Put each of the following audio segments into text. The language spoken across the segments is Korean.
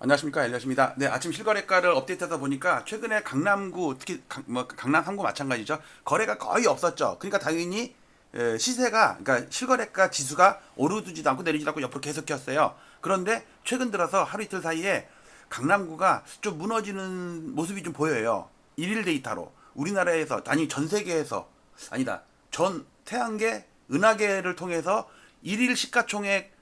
안녕하십니까, 엘리엇입니다. 네, 아침 실거래가를 업데이트하다 보니까 최근에 강남구, 특히 강남 3구 마찬가지죠. 거래가 거의 없었죠. 그러니까 당연히 시세가, 그러니까 실거래가 지수가 오르지도 않고 내리지도 않고 옆으로 계속 켰어요. 그런데 최근 들어서 하루 이틀 사이에 강남구가 좀 무너지는 모습이 좀 보여요. 일일 데이터로 우리나라에서, 아니 전 세계에서, 아니다, 전 태양계, 은하계를 통해서 일일 시가총액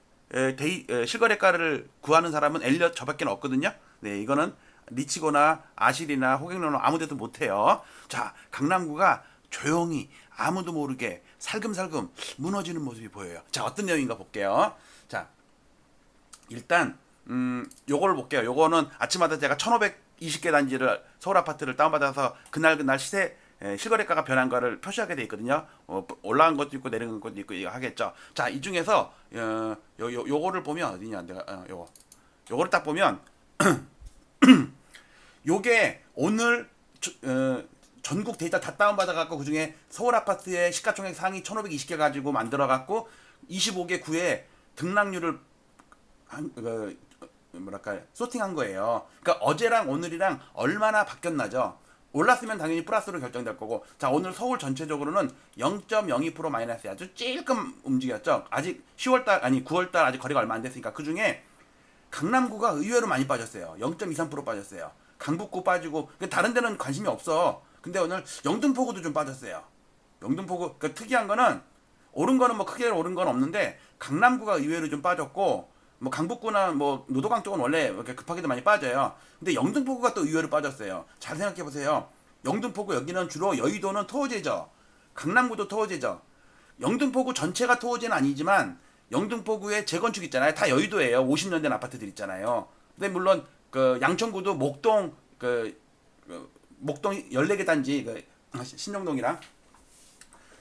실거래가를 구하는 사람은 엘리엇 저밖에 없거든요. 네, 이거는 리치거나 아실이나 호갱로나 아무데도 못해요. 자, 강남구가 조용히 아무도 모르게 살금살금 무너지는 모습이 보여요. 자, 어떤 내용인가 볼게요. 자, 일단 요걸 볼게요. 요거는 아침마다 제가 1520개 단지를 서울 아파트를 다운받아서 그날 시세 실거래가가 변한 거를 표시하게 돼 있거든요. 올라간 것도 있고 내려간 것도 있고 이거 하겠죠. 자, 이 중에서 요거를 보면 어디냐? 내가 요거를 딱 보면 요게 오늘 전국 데이터 다 다운받아 갖고 그중에 서울 아파트의 시가총액 상위 1520개 가지고 만들어 갖고 25개 구에 등락률을 뭐랄까 소팅한 거예요. 그러니까 어제랑 오늘이랑 얼마나 바뀌었나죠. 올랐으면 당연히 플러스로 결정될 거고, 자, 오늘 서울 전체적으로는 0.02% 마이너스, 아주 찔끔 움직였죠. 아직 10월달 아니 9월달 아직 거래가 얼마 안 됐으니까. 그 중에 강남구가 의외로 많이 빠졌어요. 0.23% 빠졌어요. 강북구 빠지고, 다른 데는 관심이 없어. 근데 오늘 영등포구도 좀 빠졌어요. 영등포구, 그러니까 특이한 거는 오른 거는 뭐 크게 오른 건 없는데 강남구가 의외로 좀 빠졌고, 뭐 강북구나 뭐 노도강 쪽은 원래 이렇게 급하게도 많이 빠져요. 근데 영등포구가 또 의외로 빠졌어요. 잘 생각해 보세요. 영등포구 여기는 주로 여의도는 토호제죠. 강남구도 토호제죠. 영등포구 전체가 토호제는 아니지만 영등포구의 재건축 있잖아요. 다 여의도예요. 50년 된 아파트들 있잖아요. 근데 물론 그 양천구도 목동 목동 14개 단지 신정동이랑,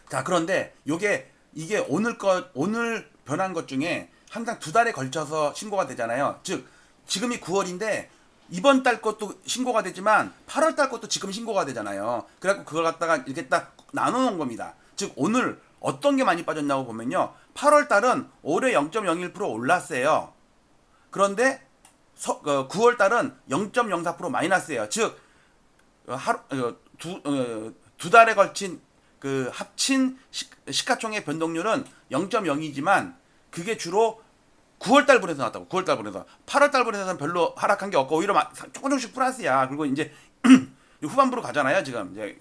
자, 그런데 이게 오늘 변한 것 중에 항상 두 달에 걸쳐서 신고가 되잖아요. 즉 지금이 9월인데 이번 달 것도 신고가 되지만 8월 달 것도 지금 신고가 되잖아요. 그래갖고 그걸 갖다가 이렇게 딱 나눠놓은 겁니다. 즉 오늘 어떤 게 많이 빠졌냐고 보면요, 8월 달은 올해 0.01% 올랐어요. 그런데 9월 달은 0.04% 마이너스예요. 즉 두 달에 걸친 그 합친 시가총액 변동률은 0.0이지만 그게 주로 9월달 분에서 나왔다고. 9월달 분에서 8월달 분에서는 별로 하락한 게 없고 오히려 조금씩 플러스야. 그리고 이제 후반부로 가잖아요. 지금 이제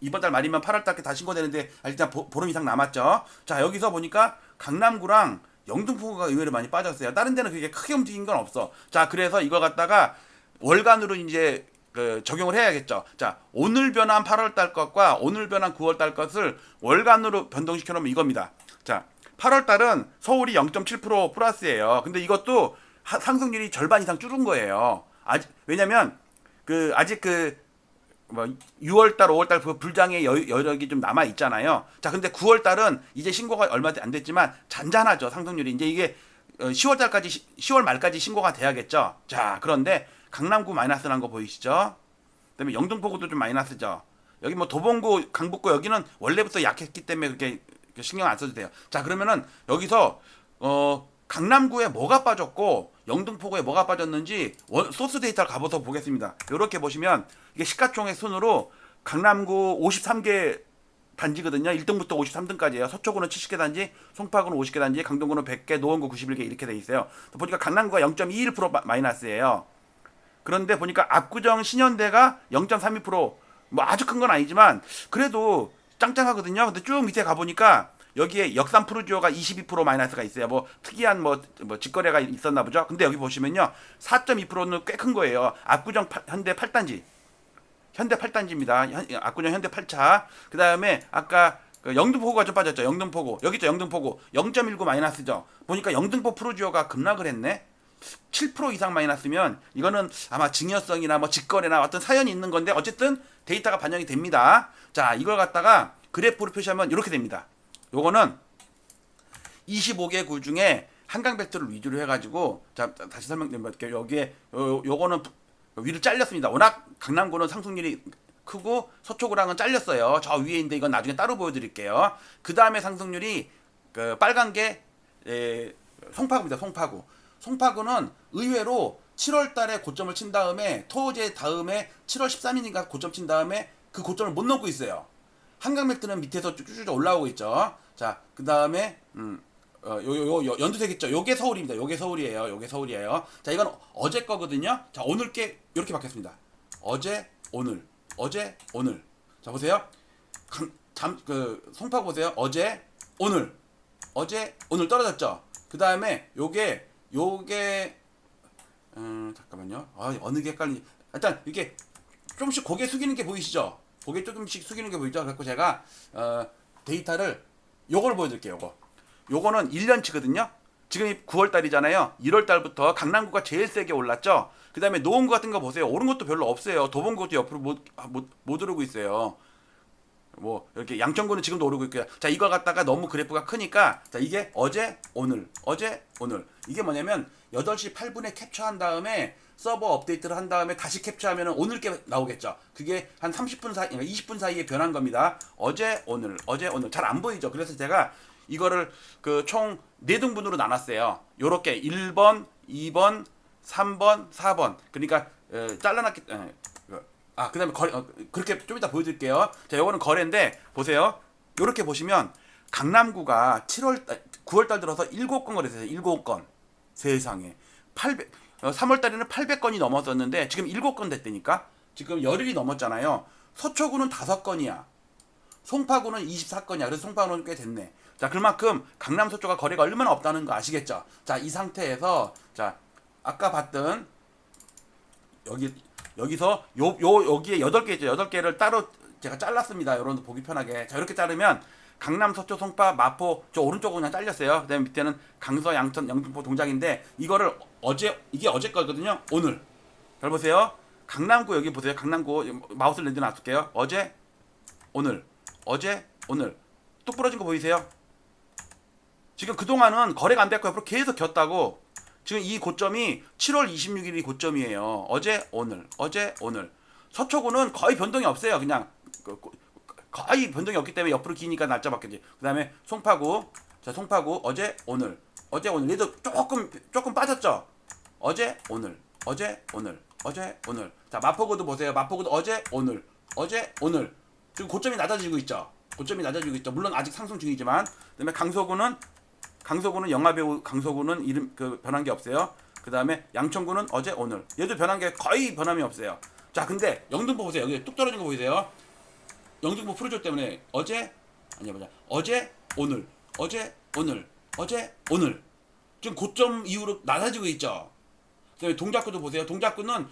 이번 달 말이면 8월달께 다 신고되는데 일단 보름 이상 남았죠. 자, 여기서 보니까 강남구랑 영등포구가 의외로 많이 빠졌어요. 다른 데는 그게 크게 움직인 건 없어. 자, 그래서 이거 갖다가 월간으로 이제 적용을 해야겠죠. 자, 오늘 변한 8월달 것과 오늘 변한 9월달 것을 월간으로 변동시켜 놓으면 이겁니다. 자, 8월 달은 서울이 0.7% 플러스예요. 근데 이것도 상승률이 절반 이상 줄은 거예요. 왜냐면 아직 6월 달, 5월 달 불장의 여력이 좀 남아 있잖아요. 자, 근데 9월 달은 이제 신고가 얼마 안 됐지만 잔잔하죠. 상승률이. 이제 이게 10월 달까지 10월 말까지 신고가 돼야겠죠. 자, 그런데 강남구 마이너스 난 거 보이시죠? 그다음에 영등포구도 좀 마이너스죠. 여기 뭐 도봉구, 강북구 여기는 원래부터 약했기 때문에 그렇게 신경 안 써도 돼요. 자, 그러면은 여기서 강남구에 뭐가 빠졌고 영등포구에 뭐가 빠졌는지 소스 데이터를 가봐서 보겠습니다. 이렇게 보시면 이게 시가총액 순으로 강남구 53개 단지거든요. 1등부터 53등까지예요. 서초구는 70개 단지, 송파구는 50개 단지, 강동구는 100개, 노원구 91개 이렇게 돼 있어요. 보니까 강남구가 0.21% 마이너스예요. 그런데 보니까 압구정 신현대가 0.32%, 뭐 아주 큰 건 아니지만 그래도 짱짱하거든요. 근데 쭉 밑에 가보니까 여기에 역삼 푸르지오가 22% 마이너스가 있어요. 뭐 특이한 뭐 직거래가 있었나 보죠. 근데 여기 보시면요, 4.2%는 꽤 큰 거예요. 압구정 현대 8단지. 현대 8단지입니다. 압구정 현대 8차. 그 다음에 아까 영등포구가 좀 빠졌죠. 영등포구. 여기 있죠. 영등포구. 0.19 마이너스죠. 보니까 영등포 푸르지오가 급락을 했네. 7% 이상 마이너스면 이거는 아마 증여성이나 뭐 직거래나 어떤 사연이 있는 건데 어쨌든 데이터가 반영이 됩니다. 자, 이걸 갖다가 그래프로 표시하면 이렇게 됩니다. 요거는 25개 구 중에 한강 벨트를 위주로 해가지고, 자, 다시 설명드릴게요. 여기에 요거는 위로 잘렸습니다. 워낙 강남구는 상승률이 크고 서초구랑은 잘렸어요. 저 위에인데 이건 나중에 따로 보여드릴게요. 그 다음에 상승률이 빨간 게 송파구입니다. 송파구는 의외로 7월 달에 고점을 친 다음에 토제 다음에 7월 13일인가 고점 친 다음에 그 고점을 못 넘고 있어요. 한강맥트는 밑에서 쭉쭉쭉 올라오고 있죠. 자, 그 다음에 연두색 있죠. 요게 서울입니다. 요게 서울이에요. 요게 서울이에요. 자, 이건 어제 거거든요. 자, 오늘 게 이렇게 바뀌었습니다. 어제, 오늘, 어제, 오늘. 자, 보세요. 송파 보세요. 어제, 오늘, 어제, 오늘 떨어졌죠. 그 다음에 요게 잠깐만요. 어느 게 헷갈리. 일단 이렇게 조금씩 고개 숙이는 게 보이시죠? 고개 조금씩 숙이는 게 보이죠? 그래서 제가 데이터를 요걸 보여드릴게요. 요거는 1년치거든요. 지금 9월 달이잖아요. 1월 달부터 강남구가 제일 세게 올랐죠. 그 다음에 노원구 같은 거 보세요. 오른 것도 별로 없어요. 도봉구도 옆으로 못 오르고 있어요. 뭐 이렇게 양천구는 지금도 오르고 있고요. 자, 이걸 갖다가 너무 그래프가 크니까 자, 이게 어제 오늘 이게 뭐냐면 8시 8분에 캡처한 다음에 서버 업데이트를 한 다음에 다시 캡처하면 오늘 게 나오겠죠. 그게 한 30분 사이 20분 사이에 변한 겁니다. 어제 오늘 잘 안 보이죠. 그래서 제가 이거를 그 총 4등분으로 나눴어요. 요렇게 1번, 2번, 3번, 4번. 그러니까 잘라놨기 그다음에 거래 그렇게 좀 이따 보여드릴게요. 자, 요거는 거래인데 보세요. 요렇게 보시면 강남구가 9월 달 들어서 7건 거래했어요. 7건. 세상에 3월 달에는 800건이 넘었었는데 지금 7건 됐다니까. 지금 열흘이 넘었잖아요. 서초구는 5건이야. 송파구는 24건이야. 그래서 송파구는 꽤 됐네. 자, 그만큼 강남 서초가 거래가 얼마나 없다는 거 아시겠죠? 자, 이 상태에서 자, 아까 봤던 여기서 여기에 8개 있죠. 8개를 따로 제가 잘랐습니다. 여러분들 보기 편하게. 자, 이렇게 자르면 강남, 서초, 송파, 마포 저 오른쪽은 그냥 잘렸어요. 그다음에 밑에는 강서, 양천, 영등포, 동작인데 이거를 이게 어제 거거든요. 오늘. 잘 보세요. 강남구 여기 보세요. 강남구 마우스를 내려놔둘게요. 어제, 오늘, 어제, 오늘. 뚝 부러진 거 보이세요? 지금 그동안은 거래가 안 됐고 옆으로 계속 겼다고. 지금 이 고점이 7월 26일이 고점이에요. 어제, 오늘, 어제, 오늘. 서초구는 거의 변동이 없어요. 그냥 거의 변동이 없기 때문에 옆으로 기니까 날짜 바뀌지. 그 다음에 송파구. 자, 송파구 어제, 오늘, 어제, 오늘. 얘도 조금 빠졌죠. 어제, 오늘, 어제, 오늘, 어제, 오늘. 자, 마포구도 보세요. 마포구도 어제, 오늘, 어제, 오늘. 지금 고점이 낮아지고 있죠. 물론 아직 상승 중이지만. 그다음에 강서구는 영화배우 강서구는 이름 변한 게 없어요. 그 다음에 양천구는 어제, 오늘. 얘도 변한 게 거의 변함이 없어요. 자, 근데 영등포 보세요. 여기 뚝 떨어진 거 보이세요? 영등포 프로조 때문에 어제, 오늘, 어제, 오늘, 어제, 오늘. 지금 고점 이후로 낮아지고 있죠. 그다음에 동작구도 보세요. 동작구는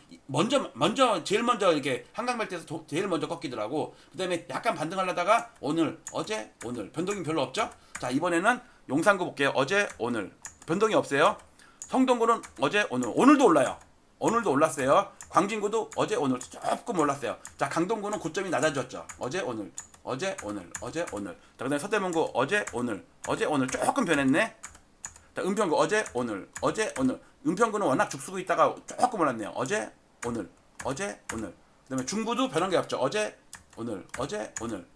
제일 먼저 이렇게 한강멜트에서 제일 먼저 꺾이더라고. 그다음에 약간 반등하려다가 오늘, 어제, 오늘 변동이 별로 없죠. 자, 이번에는 용산구 볼게요. 어제, 오늘 변동이 없어요. 성동구는 어제, 오늘도 올라요. 오늘도 올랐어요. 광진구도 어제, 오늘 조금 올랐어요. 자, 강동구는 고점이 낮아졌죠. 어제, 오늘, 어제, 오늘, 어제, 오늘. 자, 그다음에 서대문구 어제, 오늘, 어제, 오늘 조금 변했네. 자, 은평구 어제, 오늘, 어제, 오늘. 은평구는 워낙 죽쓰고 있다가 조금 올랐네요. 어제, 오늘, 어제, 오늘. 그다음에 중구도 변한 게 없죠. 어제, 오늘, 어제, 오늘.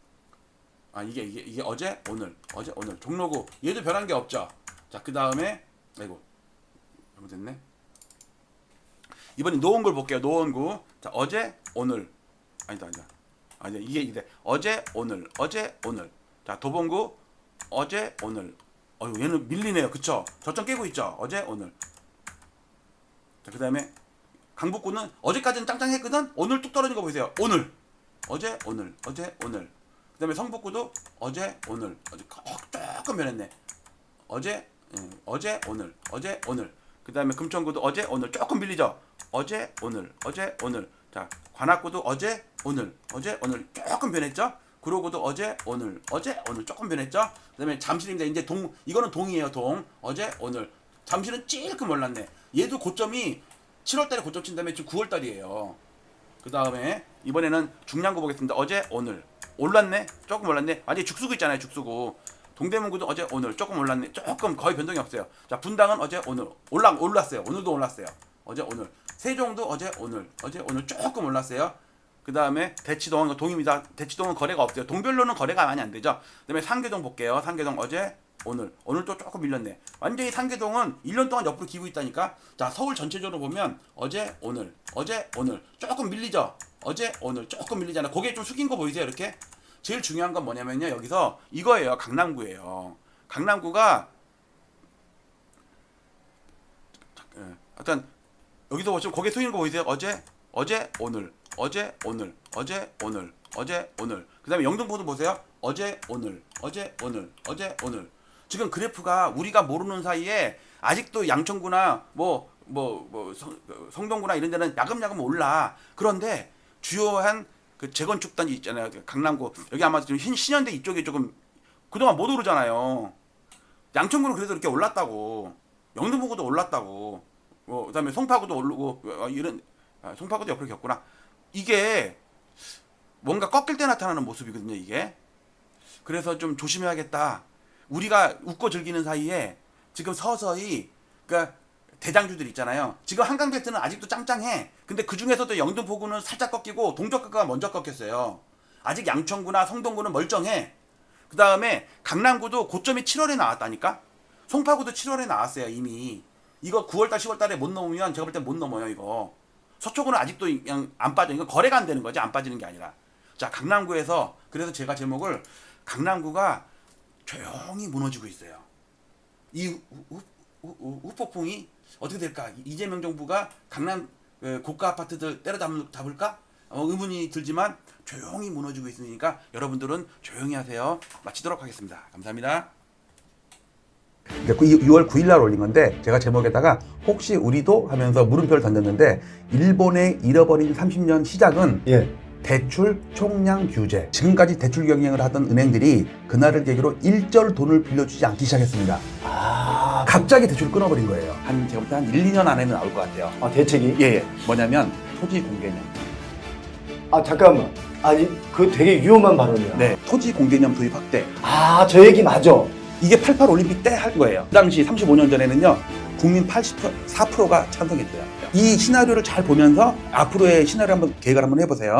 이게 어제, 오늘, 어제, 오늘. 종로구 얘도 변한 게 없죠. 자, 그 다음에 아이고 잘못됐네. 이번엔 노원구를 볼게요. 노원구. 자, 어제, 오늘. 아니다. 이게 어제, 오늘, 어제, 오늘. 자, 도봉구 어제, 오늘. 얘는 밀리네요. 그쵸? 저점 깨고 있죠. 어제, 오늘. 자, 그 다음에 강북구는 어제까지는 짱짱했거든. 오늘 뚝 떨어진 거 보이세요. 오늘, 어제, 오늘, 어제, 오늘. 그 다음에 성북구도 어제, 오늘. 조금 변했네. 어제, 오늘, 어제, 오늘. 그 다음에 금천구도 어제, 오늘 조금 밀리죠. 어제, 오늘, 어제, 오늘. 자, 관악구도 어제, 오늘, 어제, 오늘 조금 변했죠. 구로구도 어제, 오늘, 어제, 오늘 조금 변했죠. 그 다음에 잠실입니다. 이제 이거는 동이에요. 동. 어제, 오늘. 잠실은 찔끔 올랐네. 얘도 고점이 7월달에 고점 친 다음에 지금 9월달이에요. 그 다음에 이번에는 중량구 보겠습니다. 어제, 오늘. 올랐네. 조금 올랐네. 완전히 죽수구 있잖아요. 죽수구. 동대문구도 어제, 오늘 조금 올랐네. 조금 거의 변동이 없어요. 자, 분당은 어제, 오늘 올랐어요. 오늘도 올랐어요. 어제, 오늘. 세종도 어제, 오늘. 어제, 오늘 조금 올랐어요. 그 다음에 대치동은 동입니다. 대치동은 거래가 없어요. 동별로는 거래가 많이 안 되죠. 그 다음에 상계동 볼게요. 상계동 어제, 오늘도 조금 밀렸네. 완전히 상계동은 1년 동안 옆으로 기고 있다니까. 자, 서울 전체적으로 보면 어제 오늘 조금 밀리죠. 어제 오늘 조금 밀리잖아. 고개 좀 숙인 거 보이세요? 이렇게. 제일 중요한 건 뭐냐면요, 여기서 이거예요. 강남구예요. 강남구가 일단 여기서 보시면 고개 숙이는 거 보이세요? 어제 오늘 그다음에 영등포도 보세요. 어제 오늘 지금 그래프가 우리가 모르는 사이에 아직도 양천구나 성동구나 이런 데는 야금야금 올라. 그런데 주요한 그 재건축 단지 있잖아요. 강남구 여기 아마 지금 신현대 이쪽에 조금 그동안 못 오르잖아요. 양천구는 그래도 이렇게 올랐다고. 영등포구도 올랐다고. 그다음에 송파구도 오르고 이런 송파구도 옆으로 겪구나. 이게 뭔가 꺾일 때 나타나는 모습이거든요, 이게. 그래서 좀 조심해야겠다. 우리가 웃고 즐기는 사이에 지금 서서히 그러니까 대장주들 있잖아요. 지금 한강벨트는 아직도 짱짱해. 근데 그 중에서도 영등포구는 살짝 꺾이고 동쪽구가 먼저 꺾였어요. 아직 양천구나 성동구는 멀쩡해. 그 다음에 강남구도 고점이 7월에 나왔다니까. 송파구도 7월에 나왔어요, 이미. 이거 9월달 10월달에 못 넘으면 제가 볼 때 못 넘어요, 이거. 서초구는 아직도 그냥 안 빠져. 이거 거래가 안 되는 거지, 안 빠지는 게 아니라. 자, 강남구에서 그래서 제가 제목을 강남구가 조용히 무너지고 있어요. 이 후폭풍이 어떻게 될까? 이재명 정부가 강남 고가 아파트들 때려잡을까? 의문이 들지만 조용히 무너지고 있으니까 여러분들은 조용히 하세요. 마치도록 하겠습니다. 감사합니다. 6월 9일 날 올린 건데 제가 제목에다가 혹시 우리도 하면서 물음표를 던졌는데 일본의 잃어버린 30년 시작은 대출 총량 규제. 지금까지 대출 경쟁을 하던 은행들이 그날을 계기로 일절 돈을 빌려주지 않기 시작했습니다. 갑자기 대출을 끊어버린 거예요. 제가 볼 때 한 1, 2년 안에는 나올 것 같아요. 대책이? 예. 뭐냐면 토지 공개념. 잠깐만. 그거 되게 위험한 발언이야. 네. 토지 공개념 도입 확대. 저 얘기 맞아. 이게 88 올림픽 때 할 거예요. 그 당시 35년 전에는요. 국민 84%가 찬성했대요. 이 시나리오를 잘 보면서 앞으로의 시나리오 한번 계획을 한번 해보세요.